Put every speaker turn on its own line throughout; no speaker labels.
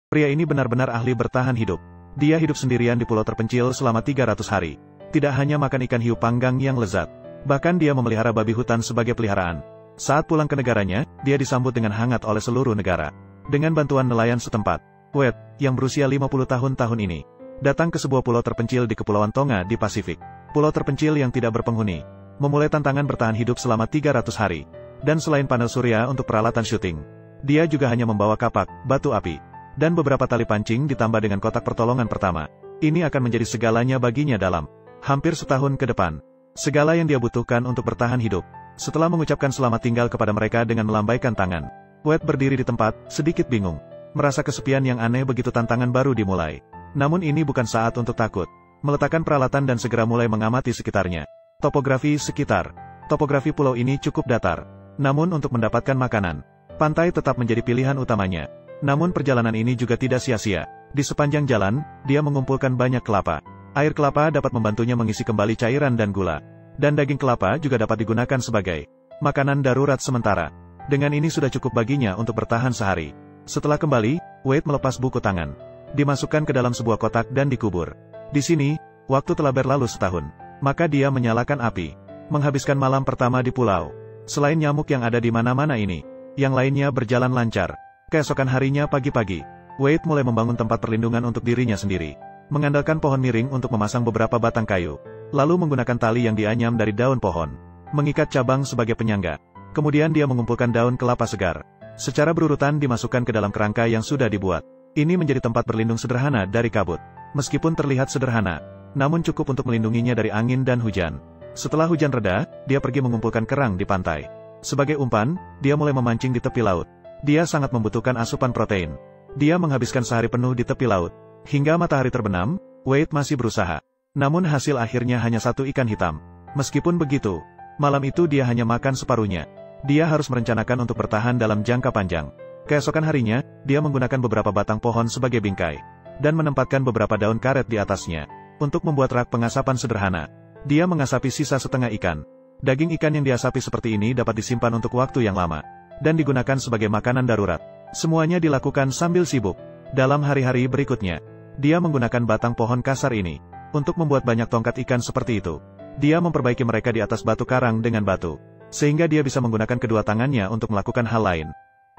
Pria ini benar-benar ahli bertahan hidup. Dia hidup sendirian di pulau terpencil selama 300 hari. Tidak hanya makan ikan hiu panggang yang lezat, bahkan dia memelihara babi hutan sebagai peliharaan. Saat pulang ke negaranya, dia disambut dengan hangat oleh seluruh negara. Dengan bantuan nelayan setempat, Wade, yang berusia 50 tahun ini, datang ke sebuah pulau terpencil di Kepulauan Tonga di Pasifik. Pulau terpencil yang tidak berpenghuni, memulai tantangan bertahan hidup selama 300 hari. Dan selain panel surya untuk peralatan syuting, dia juga hanya membawa kapak, batu api, dan beberapa tali pancing ditambah dengan kotak pertolongan pertama. Ini akan menjadi segalanya baginya dalam hampir setahun ke depan. Segala yang dia butuhkan untuk bertahan hidup. Setelah mengucapkan selamat tinggal kepada mereka dengan melambaikan tangan, Wade berdiri di tempat, sedikit bingung. Merasa kesepian yang aneh begitu tantangan baru dimulai. Namun ini bukan saat untuk takut. Meletakkan peralatan dan segera mulai mengamati sekitarnya. Topografi sekitar. Topografi pulau ini cukup datar. Namun untuk mendapatkan makanan, pantai tetap menjadi pilihan utamanya. Namun perjalanan ini juga tidak sia-sia. Di sepanjang jalan, dia mengumpulkan banyak kelapa. Air kelapa dapat membantunya mengisi kembali cairan dan gula. Dan daging kelapa juga dapat digunakan sebagai makanan darurat sementara. Dengan ini sudah cukup baginya untuk bertahan sehari. Setelah kembali, Wade melepas buku tangan. Dimasukkan ke dalam sebuah kotak dan dikubur. Di sini, waktu telah berlalu setahun. Maka dia menyalakan api. Menghabiskan malam pertama di pulau. Selain nyamuk yang ada di mana-mana ini, yang lainnya berjalan lancar. Keesokan harinya pagi-pagi, Wade mulai membangun tempat perlindungan untuk dirinya sendiri. Mengandalkan pohon miring untuk memasang beberapa batang kayu, lalu menggunakan tali yang dianyam dari daun pohon, mengikat cabang sebagai penyangga. Kemudian dia mengumpulkan daun kelapa segar. Secara berurutan dimasukkan ke dalam kerangka yang sudah dibuat. Ini menjadi tempat berlindung sederhana dari kabut. Meskipun terlihat sederhana, namun cukup untuk melindunginya dari angin dan hujan. Setelah hujan reda, dia pergi mengumpulkan kerang di pantai. Sebagai umpan, dia mulai memancing di tepi laut. Dia sangat membutuhkan asupan protein. Dia menghabiskan sehari penuh di tepi laut. Hingga matahari terbenam, Wade masih berusaha. Namun hasil akhirnya hanya satu ikan hitam. Meskipun begitu, malam itu dia hanya makan separuhnya. Dia harus merencanakan untuk bertahan dalam jangka panjang. Keesokan harinya, dia menggunakan beberapa batang pohon sebagai bingkai, dan menempatkan beberapa daun karet di atasnya, untuk membuat rak pengasapan sederhana. Dia mengasapi sisa setengah ikan. Daging ikan yang diasapi seperti ini dapat disimpan untuk waktu yang lama, dan digunakan sebagai makanan darurat. Semuanya dilakukan sambil sibuk. Dalam hari-hari berikutnya, dia menggunakan batang pohon kasar ini untuk membuat banyak tongkat ikan seperti itu. Dia memperbaiki mereka di atas batu karang dengan batu, sehingga dia bisa menggunakan kedua tangannya untuk melakukan hal lain.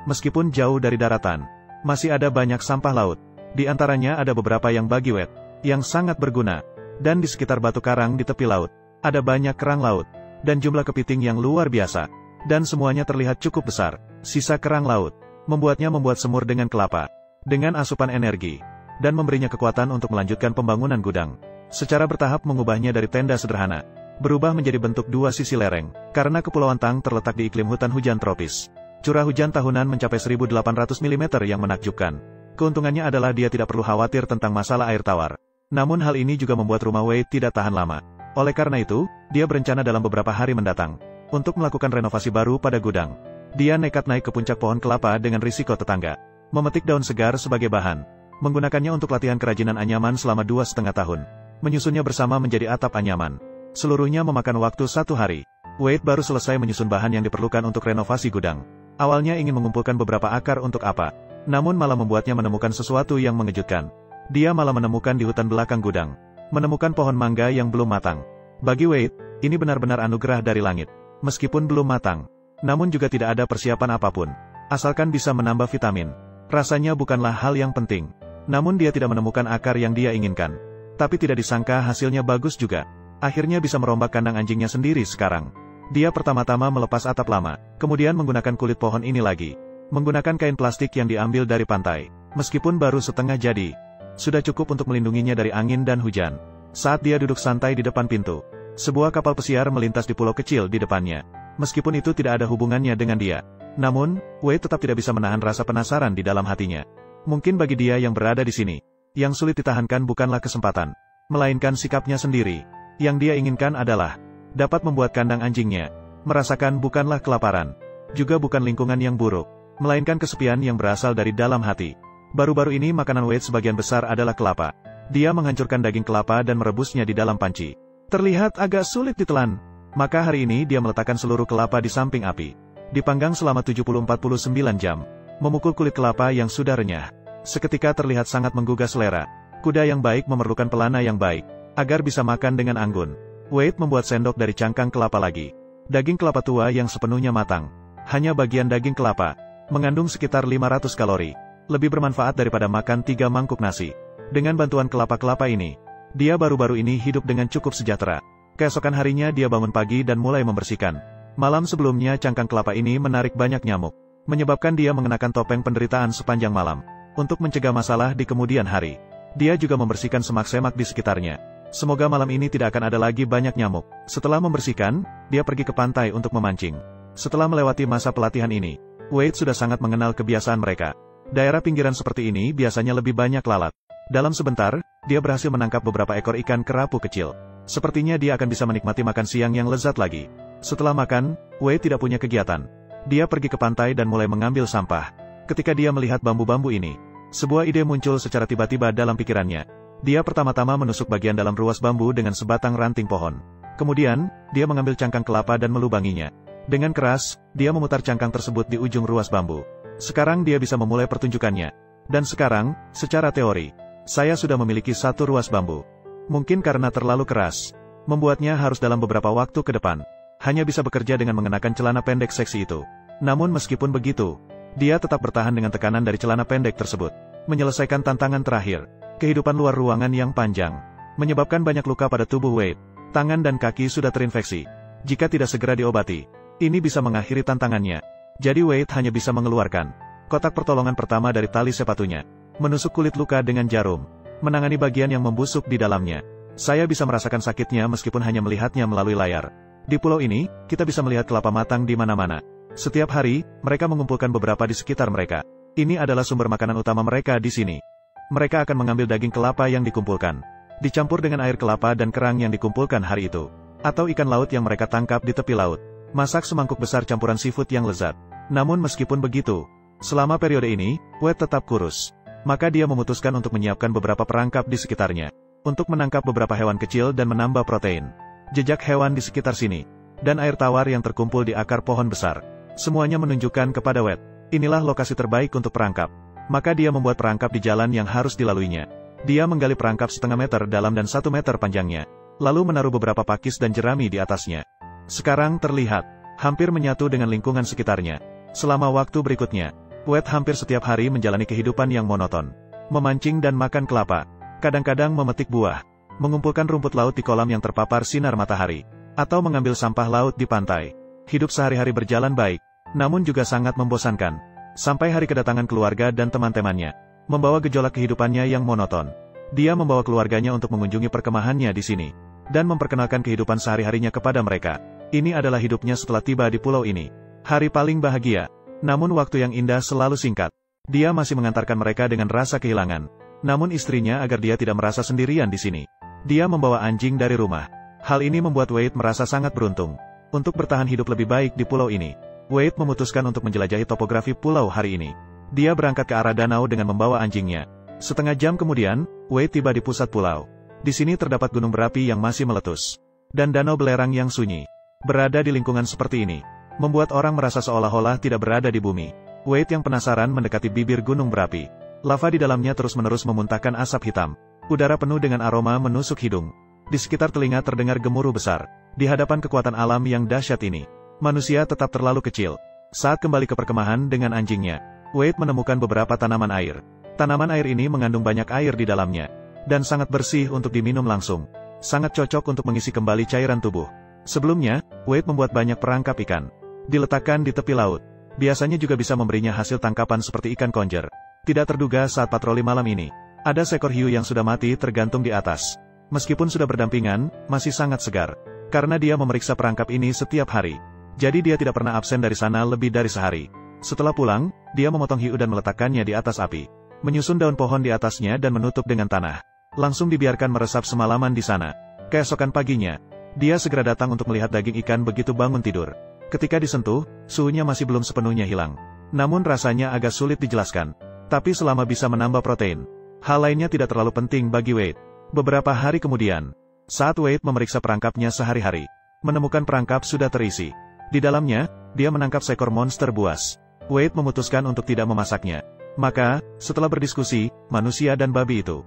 Meskipun jauh dari daratan, masih ada banyak sampah laut. Di antaranya ada beberapa yang bagi Wade, yang sangat berguna. Dan di sekitar batu karang di tepi laut, ada banyak kerang laut, dan jumlah kepiting yang luar biasa. Dan semuanya terlihat cukup besar. Sisa kerang laut membuatnya membuat semur dengan kelapa, dengan asupan energi, dan memberinya kekuatan untuk melanjutkan pembangunan gudang. Secara bertahap mengubahnya dari tenda sederhana, berubah menjadi bentuk dua sisi lereng, karena Kepulauan Tang terletak di iklim hutan hujan tropis. Curah hujan tahunan mencapai 1.800 mm yang menakjubkan. Keuntungannya adalah dia tidak perlu khawatir tentang masalah air tawar. Namun hal ini juga membuat rumah Wade tidak tahan lama. Oleh karena itu, dia berencana dalam beberapa hari mendatang, untuk melakukan renovasi baru pada gudang. Dia nekat naik ke puncak pohon kelapa dengan risiko tetangga, memetik daun segar sebagai bahan, menggunakannya untuk latihan kerajinan anyaman selama 2,5 tahun. Menyusunnya bersama menjadi atap anyaman. Seluruhnya memakan waktu 1 hari. Wade baru selesai menyusun bahan yang diperlukan untuk renovasi gudang. Awalnya ingin mengumpulkan beberapa akar untuk apa, namun malah membuatnya menemukan sesuatu yang mengejutkan. Dia malah menemukan di hutan belakang gudang, menemukan pohon mangga yang belum matang. Bagi Wade, ini benar-benar anugerah dari langit. Meskipun belum matang, namun juga tidak ada persiapan apapun. Asalkan bisa menambah vitamin. Rasanya bukanlah hal yang penting. Namun dia tidak menemukan akar yang dia inginkan. Tapi tidak disangka hasilnya bagus juga. Akhirnya bisa merombak kandang anjingnya sendiri sekarang. Dia pertama-tama melepas atap lama, kemudian menggunakan kulit pohon ini lagi. Menggunakan kain plastik yang diambil dari pantai. Meskipun baru setengah jadi, sudah cukup untuk melindunginya dari angin dan hujan. Saat dia duduk santai di depan pintu, sebuah kapal pesiar melintas di pulau kecil di depannya. Meskipun itu tidak ada hubungannya dengan dia. Namun, Wade tetap tidak bisa menahan rasa penasaran di dalam hatinya. Mungkin bagi dia yang berada di sini, yang sulit ditahankan bukanlah kesempatan, melainkan sikapnya sendiri. Yang dia inginkan adalah dapat membuat kandang anjingnya merasakan bukanlah kelaparan, juga bukan lingkungan yang buruk, melainkan kesepian yang berasal dari dalam hati. Baru-baru ini makanan Wade sebagian besar adalah kelapa. Dia menghancurkan daging kelapa dan merebusnya di dalam panci. Terlihat agak sulit ditelan. Maka hari ini dia meletakkan seluruh kelapa di samping api. Dipanggang selama 70-49 jam. Memukul kulit kelapa yang sudah renyah. seketika terlihat sangat menggugah selera. Kuda yang baik memerlukan pelana yang baik, agar bisa makan dengan anggun. Wade membuat sendok dari cangkang kelapa lagi. Daging kelapa tua yang sepenuhnya matang. Hanya bagian daging kelapa, mengandung sekitar 500 kalori. Lebih bermanfaat daripada makan 3 mangkuk nasi. Dengan bantuan kelapa-kelapa ini, dia baru-baru ini hidup dengan cukup sejahtera. Keesokan harinya dia bangun pagi dan mulai membersihkan. Malam sebelumnya cangkang kelapa ini menarik banyak nyamuk, menyebabkan dia mengenakan topeng penderitaan sepanjang malam. Untuk mencegah masalah di kemudian hari, dia juga membersihkan semak-semak di sekitarnya. Semoga malam ini tidak akan ada lagi banyak nyamuk. Setelah membersihkan, dia pergi ke pantai untuk memancing. Setelah melewati masa pelatihan ini, Wade sudah sangat mengenal kebiasaan mereka. Daerah pinggiran seperti ini biasanya lebih banyak lalat. Dalam sebentar, dia berhasil menangkap beberapa ekor ikan kerapu kecil. Sepertinya dia akan bisa menikmati makan siang yang lezat lagi. Setelah makan, Wade tidak punya kegiatan. Dia pergi ke pantai dan mulai mengambil sampah. Ketika dia melihat bambu-bambu ini, sebuah ide muncul secara tiba-tiba dalam pikirannya. Dia pertama-tama menusuk bagian dalam ruas bambu dengan sebatang ranting pohon. Kemudian, dia mengambil cangkang kelapa dan melubanginya. Dengan keras, dia memutar cangkang tersebut di ujung ruas bambu. Sekarang dia bisa memulai pertunjukannya. Dan sekarang, secara teori, saya sudah memiliki satu ruas bambu. Mungkin karena terlalu keras, membuatnya harus dalam beberapa waktu ke depan. Hanya bisa bekerja dengan mengenakan celana pendek seksi itu. Namun meskipun begitu, dia tetap bertahan dengan tekanan dari celana pendek tersebut. Menyelesaikan tantangan terakhir, kehidupan luar ruangan yang panjang, menyebabkan banyak luka pada tubuh Wade. Tangan dan kaki sudah terinfeksi. Jika tidak segera diobati, ini bisa mengakhiri tantangannya. Jadi Wade hanya bisa mengeluarkan kotak pertolongan pertama dari tali sepatunya, menusuk kulit luka dengan jarum, menangani bagian yang membusuk di dalamnya. Saya bisa merasakan sakitnya meskipun hanya melihatnya melalui layar. Di pulau ini, kita bisa melihat kelapa matang di mana-mana. Setiap hari, mereka mengumpulkan beberapa di sekitar mereka. Ini adalah sumber makanan utama mereka di sini. Mereka akan mengambil daging kelapa yang dikumpulkan, dicampur dengan air kelapa dan kerang yang dikumpulkan hari itu, atau ikan laut yang mereka tangkap di tepi laut. Masak semangkuk besar campuran seafood yang lezat. Namun meskipun begitu, selama periode ini, Wade tetap kurus. Maka dia memutuskan untuk menyiapkan beberapa perangkap di sekitarnya, untuk menangkap beberapa hewan kecil dan menambah protein. Jejak hewan di sekitar sini, dan air tawar yang terkumpul di akar pohon besar, semuanya menunjukkan kepada Wade, inilah lokasi terbaik untuk perangkap. Maka dia membuat perangkap di jalan yang harus dilaluinya. Dia menggali perangkap setengah meter dalam dan 1 meter panjangnya, lalu menaruh beberapa pakis dan jerami di atasnya. Sekarang terlihat, hampir menyatu dengan lingkungan sekitarnya. Selama waktu berikutnya, Wade hampir setiap hari menjalani kehidupan yang monoton. Memancing dan makan kelapa, kadang-kadang memetik buah, mengumpulkan rumput laut di kolam yang terpapar sinar matahari, atau mengambil sampah laut di pantai. Hidup sehari-hari berjalan baik, namun juga sangat membosankan. Sampai hari kedatangan keluarga dan teman-temannya, membawa gejolak kehidupannya yang monoton. Dia membawa keluarganya untuk mengunjungi perkemahannya di sini, dan memperkenalkan kehidupan sehari-harinya kepada mereka. Ini adalah hidupnya setelah tiba di pulau ini. Hari paling bahagia. Namun waktu yang indah selalu singkat. Dia masih mengantarkan mereka dengan rasa kehilangan. Namun istrinya agar dia tidak merasa sendirian di sini. Dia membawa anjing dari rumah. Hal ini membuat Wade merasa sangat beruntung. Untuk bertahan hidup lebih baik di pulau ini, Wade memutuskan untuk menjelajahi topografi pulau hari ini. Dia berangkat ke arah danau dengan membawa anjingnya. Setengah jam kemudian, Wade tiba di pusat pulau. Di sini terdapat gunung berapi yang masih meletus, dan danau belerang yang sunyi. Berada di lingkungan seperti ini, membuat orang merasa seolah-olah tidak berada di bumi. Wade yang penasaran mendekati bibir gunung berapi. Lava di dalamnya terus-menerus memuntahkan asap hitam. Udara penuh dengan aroma menusuk hidung. Di sekitar telinga terdengar gemuruh besar. Di hadapan kekuatan alam yang dahsyat ini, manusia tetap terlalu kecil. Saat kembali ke perkemahan dengan anjingnya, Wade menemukan beberapa tanaman air. Tanaman air ini mengandung banyak air di dalamnya, dan sangat bersih untuk diminum langsung. Sangat cocok untuk mengisi kembali cairan tubuh. Sebelumnya, Wade membuat banyak perangkap ikan. Diletakkan di tepi laut. Biasanya juga bisa memberinya hasil tangkapan seperti ikan konjer. Tidak terduga saat patroli malam ini, ada seekor hiu yang sudah mati tergantung di atas. Meskipun sudah berdampingan, masih sangat segar. Karena dia memeriksa perangkap ini setiap hari. Jadi dia tidak pernah absen dari sana lebih dari sehari. Setelah pulang, dia memotong hiu dan meletakkannya di atas api. Menyusun daun pohon di atasnya dan menutup dengan tanah. Langsung dibiarkan meresap semalaman di sana. Keesokan paginya, dia segera datang untuk melihat daging ikan begitu bangun tidur. Ketika disentuh, suhunya masih belum sepenuhnya hilang. Namun rasanya agak sulit dijelaskan. Tapi selama bisa menambah protein, hal lainnya tidak terlalu penting bagi Wade. Beberapa hari kemudian, saat Wade memeriksa perangkapnya sehari-hari, menemukan perangkap sudah terisi. Di dalamnya, dia menangkap seekor monster buas. Wade memutuskan untuk tidak memasaknya. Maka, setelah berdiskusi, manusia dan babi itu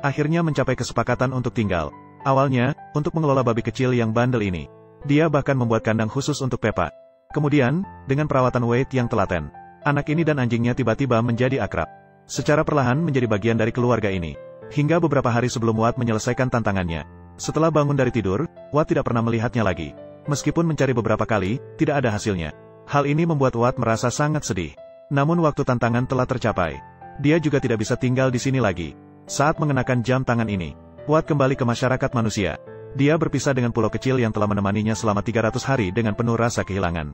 akhirnya mencapai kesepakatan untuk tinggal. Awalnya, untuk mengelola babi kecil yang bandel ini, dia bahkan membuat kandang khusus untuk Peppa. Kemudian, dengan perawatan Wade yang telaten, anak ini dan anjingnya tiba-tiba menjadi akrab. Secara perlahan menjadi bagian dari keluarga ini. Hingga beberapa hari sebelum Wade menyelesaikan tantangannya. Setelah bangun dari tidur, Wade tidak pernah melihatnya lagi. Meskipun mencari beberapa kali, tidak ada hasilnya. Hal ini membuat Wade merasa sangat sedih. Namun waktu tantangan telah tercapai. Dia juga tidak bisa tinggal di sini lagi. Saat mengenakan jam tangan ini, Wade kembali ke masyarakat manusia. Dia berpisah dengan pulau kecil yang telah menemaninya selama 300 hari dengan penuh rasa kehilangan.